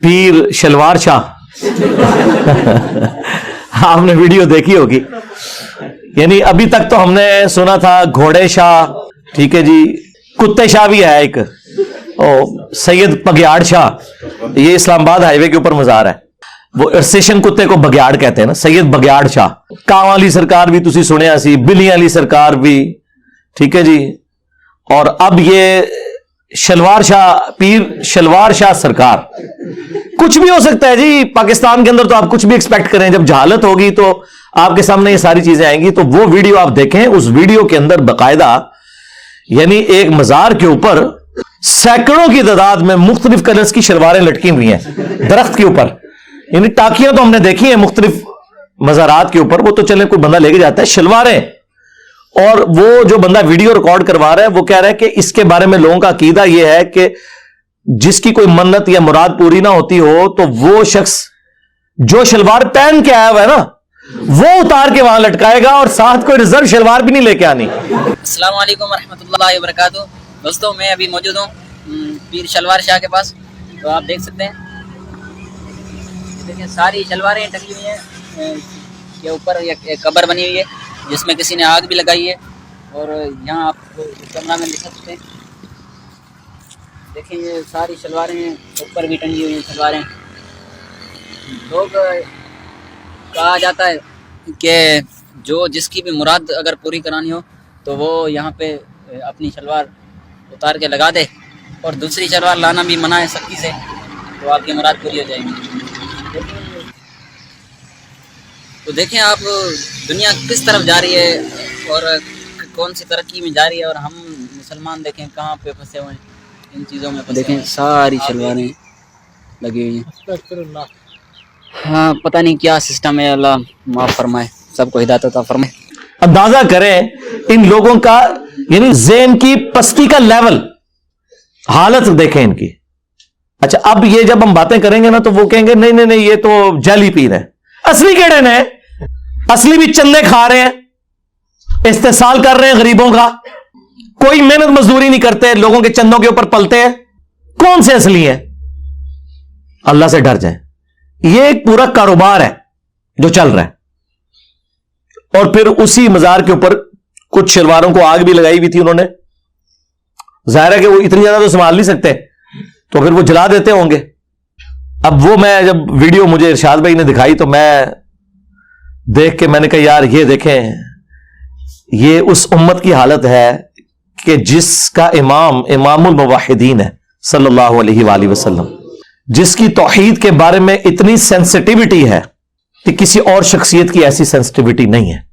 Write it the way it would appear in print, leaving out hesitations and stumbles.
पीर शलवार शाह आपने वीडियो देखी होगी। यानी अभी तक तो हमने सुना था घोड़े शाह, ठीक है जी, कुत्ते शाह भी है एक, सैयद बघियाड़ शाह, ये इस्लामाबाद हाईवे के ऊपर मजार है। वो स्टेशन कुत्ते को बघियाड़ कहते हैं ना, सैयद बघियाड़ शाह। कां वाली सरकार भी तुसी सुनिया सी, बिल्ली वाली सरकार भी, ठीक है जी। और अब ये शलवार शाह, पीर शलवार शाह सरकार, कुछ भी हो सकता है जी। पाकिस्तान के अंदर तो आप कुछ भी एक्सपेक्ट करें, जब जहालत होगी तो आपके सामने ये सारी चीजें आएंगी। तो वो वीडियो आप देखें, उस वीडियो के अंदर बकायदा यानी एक मजार के ऊपर सैकड़ों की तादाद में मुख्तलिफ कलर्स की शलवारें लटकी हुई हैं दरख्त के ऊपर। यानी टाकियां तो हमने देखी हैं मुख्तलिफ मजारात के ऊपर, वो तो चले कोई बंदा लेके जाता है, शलवारें। और वो जो बंदा वीडियो रिकॉर्ड करवा रहा है वो कह रहा है कि इसके बारे में लोगों का अकीदा यह है कि जिसकी कोई मन्नत या मुराद पूरी ना होती हो तो वो शख्स जो शलवार पहन के आया हुआ है ना, वो उतार के वहां लटकाएगा और साथ कोई रिजर्व शलवार भी नहीं लेके आनी। अस्सलाम वालेकुम रहमतुल्लाहि व बरकातुहू। दोस्तों, मैं अभी मौजूद हूँ पीर शलवार शाह के पास। तो आप देख सकते हैं, देखिए सारी शलवारें टंगी हुई हैं के ऊपर। एक कब्र बनी हुई है जिसमें किसी ने आग भी लगाई है। और यहाँ आप कैमरा में दिखा सकते हैं, देखिए ये सारी शलवारें ऊपर भी टंगी हुई हैं शलवारें। लोग कहा जाता है कि जो जिसकी भी मुराद अगर पूरी करानी हो तो वो यहाँ पे अपनी शलवार उतार के लगा दे, और दूसरी शलवार लाना भी मना है सख्ती से, तो आपकी मुराद पूरी हो जाएगी। तो देखें आप दुनिया किस तरफ जा रही है और कौन सी तरक्की में जा रही है, और हम मुसलमान देखें कहाँ पे फंसे हुए हैं इन चीज़ों में। देखें सारी शलवारें लगी हुई हैं। हाँ, पता नहीं क्या सिस्टम है, अल्लाह माफ़ फरमाए, सबको हिदायत अता फरमाए। अंदाजा करें इन लोगों का, यानी ज़हन की पस्ती का लेवल, हालत देखें इनकी। अच्छा, अब ये जब हम बातें करेंगे ना तो वो कहेंगे नहीं नहीं नहीं, ये तो जाली पीर है। असली केड़े ने? असली भी चंदे खा रहे हैं, इस्तेसाल कर रहे हैं गरीबों का, कोई मेहनत मजदूरी नहीं करते, लोगों के चंदों के ऊपर पलते हैं। कौन से असली हैं? अल्लाह से डर जाए। ये एक पूरा कारोबार है जो चल रहा है। और फिर उसी मजार के ऊपर कुछ शलवारों को आग भी लगाई हुई थी उन्होंने। जाहिर है कि वो इतनी ज्यादा तो संभाल नहीं सकते, तो फिर वो जला देते होंगे। अब वो मैं जब वीडियो मुझे इरशाद भाई ने दिखाई तो मैं देख के मैंने कहा यार ये देखें, ये उस उम्मत की हालत है कि जिसका इमामुल मुवाहिदीन है सल्लल्लाहु अलैहि वसल्लम, जिसकी तौहीद के बारे में इतनी सेंसिटिविटी है कि किसी और शख्सियत की ऐसी सेंसिटिविटी नहीं है।